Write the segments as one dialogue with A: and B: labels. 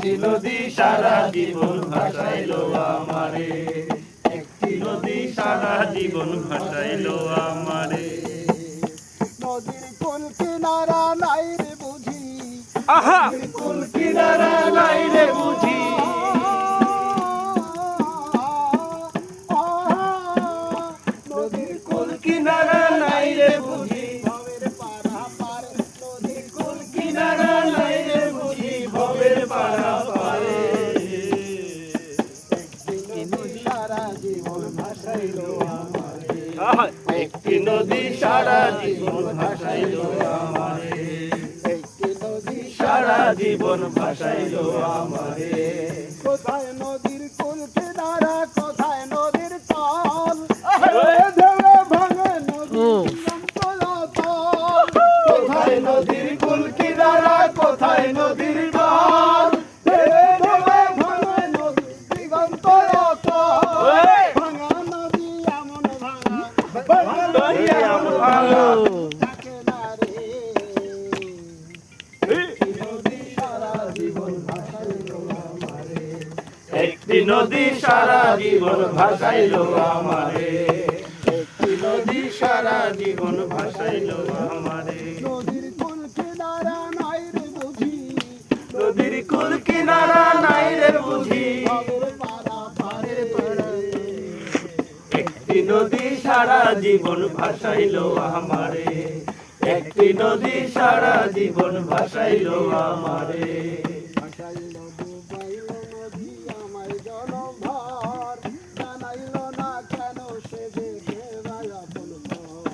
A: একটি নদী সারা জীবন ভাসাইলো আমারে, একটি নদী সারা জীবন ভাসাইলো আমারে।
B: নদীর কোন কিনারা নাই রে বুঝি,
A: আহা কোন কিনারা নাই রে বুঝি,
B: নদীর
A: কোন কিনারা নাই রে বুঝি,
B: ভবের পারা পার, নদীর
A: কোন কিনারা নাই রে বুঝি, ভবের পারা পারে।
B: একটি নদী সারা জীবন ভাসাইলো আমারে,
A: একটি নদী সারা জীবন ভাসাইলো আমারে,
B: একটি নদী
A: সারা জীবন ভাসাইলো আমারে।
B: কোথায় নদীর কোন কিনারা, কোথায় নদীর তাল, ভাঙে নদীর চলাচল।
A: কোথায় নদীর কুল কিনারা, কোথায় নদীর ঢাল,
B: ভাঙে নদীর দিগন্ত অতল। ভাঙা নদী এমন ভাঙা,
A: নদী এমন ভাঙা,
B: থাকে না রে। একটি নদী সারা জীবন ভাসাইলো আমারে,
A: একটি নদী সারা জীবন ভাসাইলো আমারে, একটি নদী সারা জীবন ভাসাইলো আমারে।
B: নদীর কোন কিনারা নাই রে বুঝি,
A: নদীর কুল কিনারা নাই রে বুঝি,
B: ভবের পারা পারে পারে।
A: একটি নদী সারা জীবন ভাসাইলো আমারে, একটি নদী সারা জীবন ভাসাইলো আমারে।
B: ভাসাইলো ডুবাইলো নদী আমায় জলভর, জানাইলো না কেন সে যে কেবায় আপন ঘর।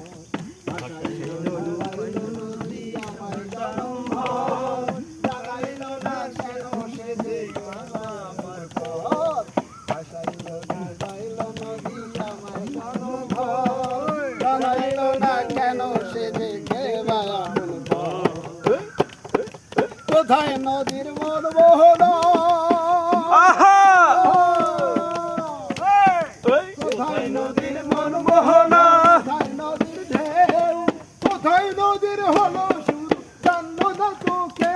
B: ভাসাইলো ডুবাইলো নদী আমায় জলভর, জানাইলো না কেন সে যে কেবায় আমার ঘর। ভাসাইলো ডুবাইলো নদী আমায় জলভর, জানাইলো না কেন সে যে কেবায় আপন ঘর। কোথায় নদীর মন মোহনা, কোথায় নদীর মন মোহনা, কোথায় নদীর ঢেউ, কোথায় নদীর হলো সুর, জানলো না তোকে।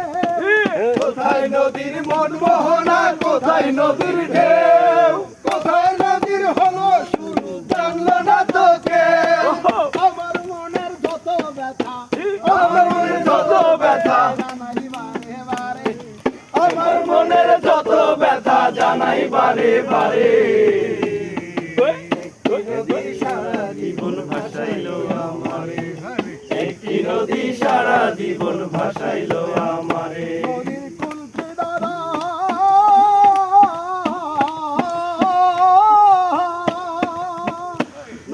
A: কোথায় নদীর মন মোহনা, কোথায় নদীর ঢেউ,
B: কোথায় নদীর হলো সুর,
A: জানলো না তোকে।
B: আমার মনের যত ব্যথা,
A: আমার মনের যত ব্যথা,
B: জানাই বারে বারে।
A: আমার মনের যত ব্যথা জানাই বারে বারে। একটি নদী সারা জীবন ভাসাইলো আমারে, একটি নদী সারা জীবন ভাসাইলো আমারে।
B: নদীর কুল কিনারা,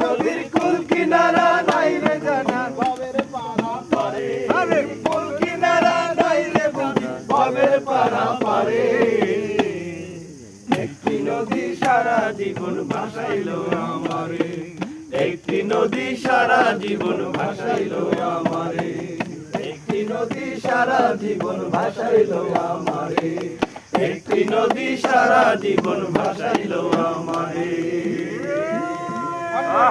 A: নদীর কুল কিনারা নাই রে জানা,
B: ভবের পারা
A: পারে কুল কিনারা নাই রে বুঝি, ভবের পারা পারে। একটি নদী সারা জীবন ভাসাইলো আমারে, একটি নদী সারা জীবন ভাসাইলো আমারে, একটি নদী সারা জীবন ভাসাইলো আমারে, একটি নদী সারা জীবন ভাসাইলো আমারে।